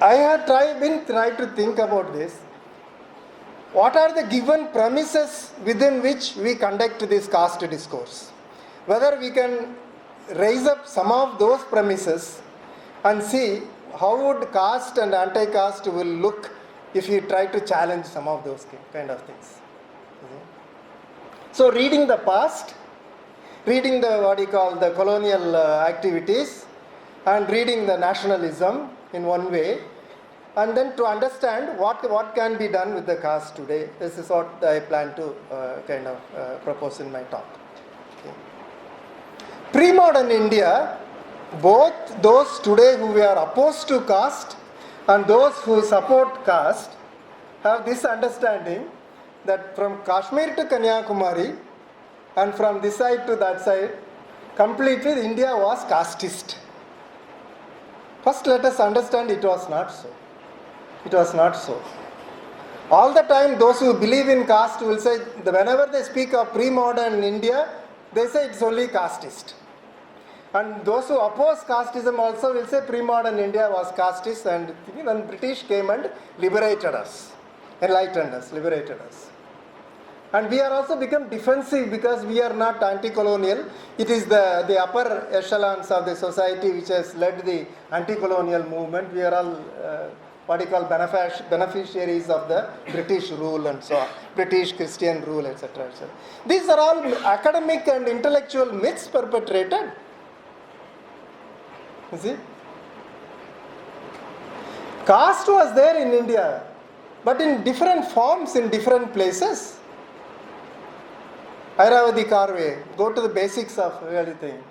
I have been trying to think about this. What are the given premises within which we conduct this caste discourse? Whether we can raise up some of those premises and see how would caste and anti-caste will look if we try to challenge some of those kind of things. So reading the past, reading the the colonial activities, and reading the nationalism in one way, and then to understand what can be done with the caste today. This is what I plan to propose in my talk. Okay. Pre-modern India, both those today who are opposed to caste and those who support caste have this understanding that from Kashmir to Kanyakumari and from this side to that side, completely India was casteist. First let us understand it was not so. It was not so. All the time those who believe in caste will say, whenever they speak of pre-modern India, they say it's only casteist. And those who oppose casteism also will say pre-modern India was casteist, and when British came and liberated us, enlightened us, liberated us. And we are also become defensive because we are not anti-colonial. It is the upper echelons of the society which has led the anti-colonial movement. We are all beneficiaries of the British rule and so on, British Christian rule, etc., etc. These are all academic and intellectual myths perpetrated. You see? Caste was there in India, but in different forms in different places. Airavati Karve, go to the basics of everything.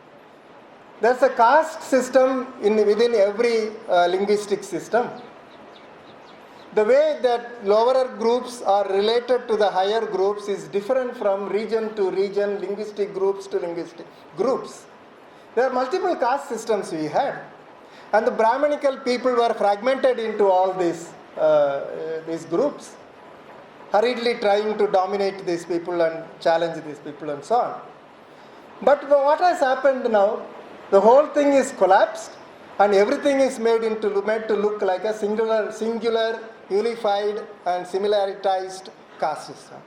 There's a caste system within every linguistic system. The way that lower groups are related to the higher groups is different from region to region, linguistic groups to linguistic groups. There are multiple caste systems we had. And the Brahminical people were fragmented into all these groups, hurriedly trying to dominate these people and challenge these people and so on. But what has happened now? The whole thing is collapsed and everything is made to look like a singular, unified and similaritized caste system.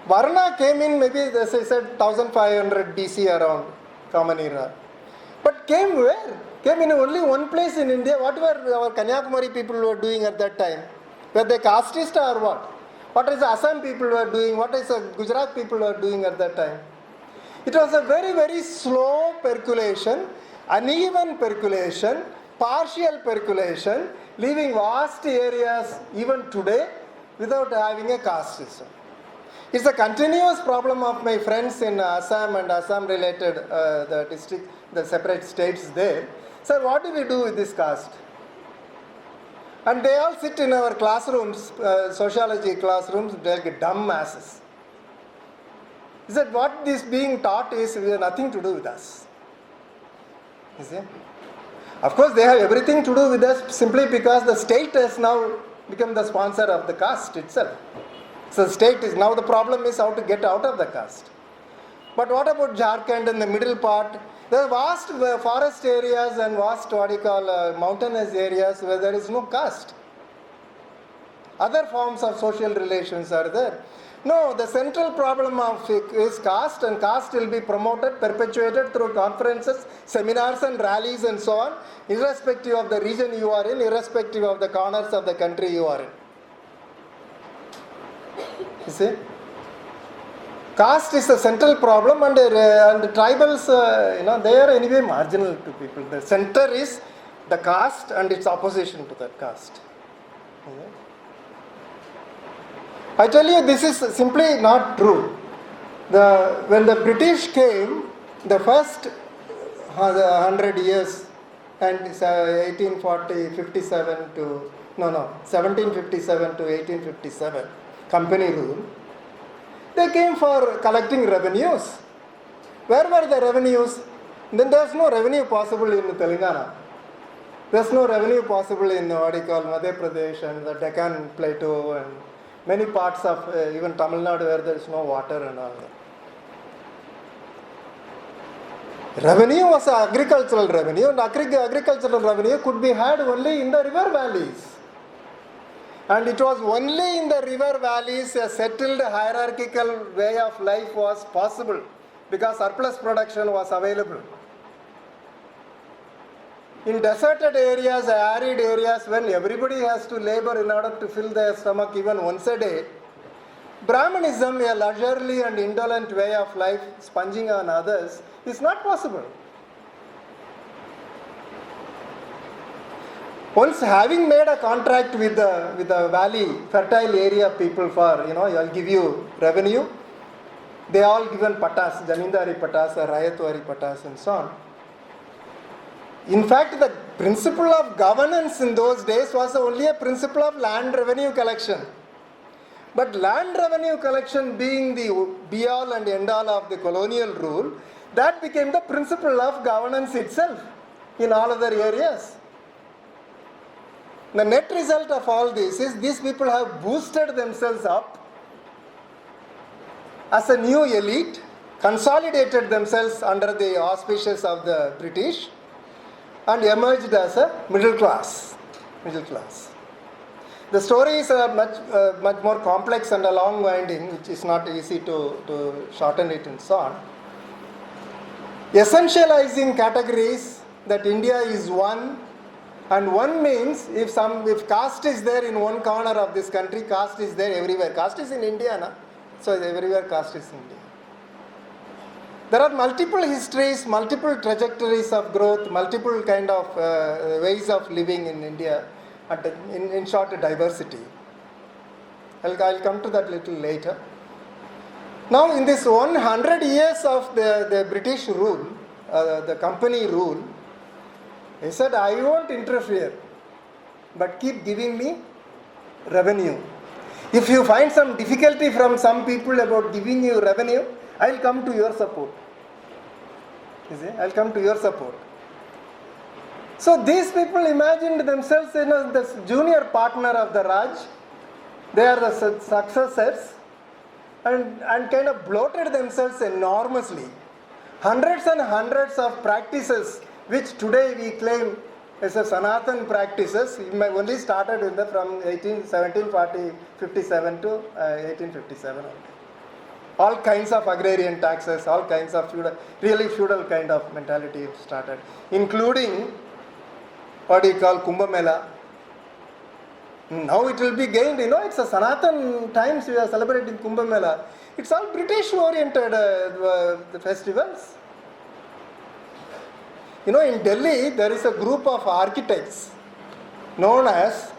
Varna came in maybe, as I said, 1500 BC around, Common Era. But came where? Came in only one place in India. What were our Kanyakumari people were doing at that time? Were they casteist or what? What is the Assam people were doing? What is the Gujarat people were doing at that time? It was a very, very slow percolation, uneven percolation, partial percolation, leaving vast areas even today without having a caste system. It's a continuous problem of my friends in Assam and Assam related the district, the separate states there. Sir, what do we do with this caste? And they all sit in our classrooms, sociology classrooms, like dumb asses. He said, what this being taught is nothing to do with us. You see? Of course, they have everything to do with us simply because the state has now become the sponsor of the caste itself. So the state is now, the problem is how to get out of the caste. But what about Jharkhand in the middle part? There are vast forest areas and vast mountainous areas where there is no caste. Other forms of social relations are there. No, the central problem is caste, and caste will be promoted, perpetuated through conferences, seminars and rallies and so on, irrespective of the region you are in, irrespective of the corners of the country you are in. You see? Caste is a central problem, and tribals, they are anyway marginal to people. The center is the caste and its opposition to that caste. I tell you, this is simply not true. When the British came, the first 100 years, and 1757 to 1857, company rule, they came for collecting revenues. Where were the revenues? Then there's no revenue possible in Telangana. There's no revenue possible in Madhya Pradesh and the Deccan Plateau and many parts of even Tamil Nadu where there is no water and all that. Revenue was agricultural revenue, and agricultural revenue could be had only in the river valleys. And it was only in the river valleys a settled hierarchical way of life was possible because surplus production was available. In deserted areas, arid areas, when everybody has to labor in order to fill their stomach even once a day, Brahmanism, a leisurely and indolent way of life, sponging on others, is not possible. Once having made a contract with the valley, fertile area people for, I'll give you revenue, they all given patas, Jamindari patas, Rayatwari patas and so on. In fact, the principle of governance in those days was only a principle of land revenue collection. But land revenue collection being the be-all and end-all of the colonial rule, that became the principle of governance itself in all other areas. The net result of all this is these people have boosted themselves up as a new elite, consolidated themselves under the auspices of the British, and emerged as a middle class. The story is much more complex and long winding, which is not easy to shorten it and so on. Essentializing categories that India is one, and one means if caste is there in one corner of this country, caste is there everywhere. Caste is in India, na? So everywhere caste is in India. There are multiple histories, multiple trajectories of growth, multiple kind of ways of living in India, and in short, diversity. I'll come to that little later. Now, in this 100 years of the British rule, the company rule, he said, I won't interfere, but keep giving me revenue. If you find some difficulty from some people about giving you revenue, I'll come to your support. You see, I'll come to your support. So these people imagined themselves as the junior partner of the Raj. They are the successors and kind of bloated themselves enormously. Hundreds and hundreds of practices which today we claim as a Sanatan practices only started from 1757 to 1857. All kinds of agrarian taxes, all kinds of feudal kind of mentality started, including what we call Kumbh Mela. Now it will be gained, it's a Sanatan times we are celebrating Kumbh Mela. It's all British oriented the festivals. In Delhi there is a group of architects known as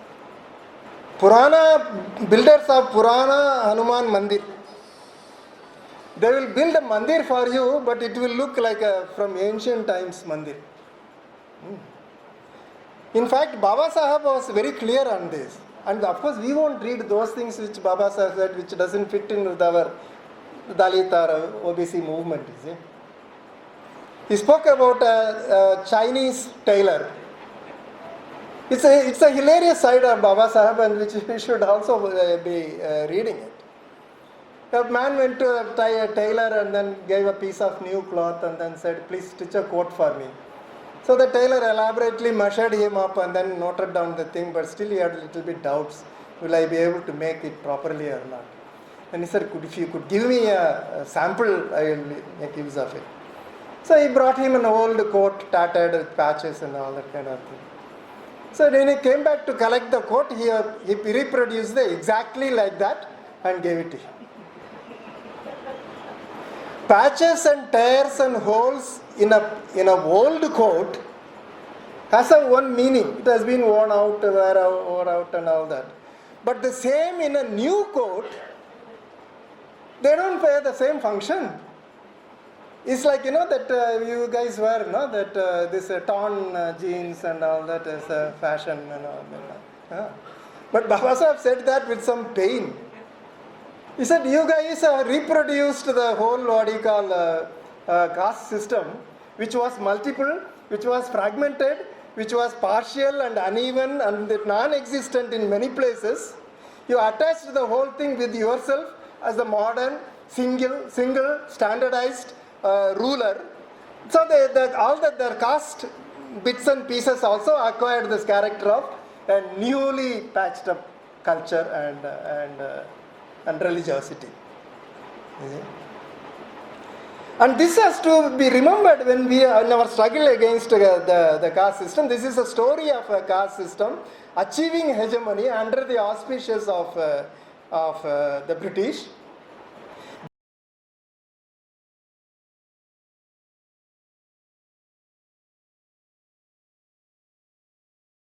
builders of Purana Hanuman Mandir. They will build a mandir for you, but it will look like from ancient times mandir. In fact, Baba Saheb was very clear on this. And of course, we won't read those things which Baba Saheb said, which doesn't fit in with our Dalit or OBC movement. You see. He spoke about a Chinese tailor. It's a hilarious side of Baba Saheb, and which we should also be reading it. A man went to a tailor and then gave a piece of new cloth and then said, please stitch a coat for me. So the tailor elaborately measured him up and then noted down the thing, but still he had a little bit doubts. Will I be able to make it properly or not? And he said, if you could give me a sample, I will make use of it. So he brought him an old coat, tattered with patches and all that kind of thing. So when he came back to collect the coat, he reproduced it exactly like that and gave it to him. Patches and tears and holes in a old coat has a one meaning. It has been worn out, wore out and all that. But the same in a new coat, they don't play the same function. It's like, that you guys wear, that this torn jeans and all that is fashion and all that. But Baba Saheb said that with some pain. He said, you guys have reproduced the whole, caste system, which was multiple, which was fragmented, which was partial and uneven and non-existent in many places. You attached the whole thing with yourself as a modern, single, standardized ruler, So all their caste bits and pieces also acquired this character of a newly patched up culture and religiosity. And this has to be remembered when we in our struggle against the caste system. This is a story of a caste system achieving hegemony under the auspices of the British.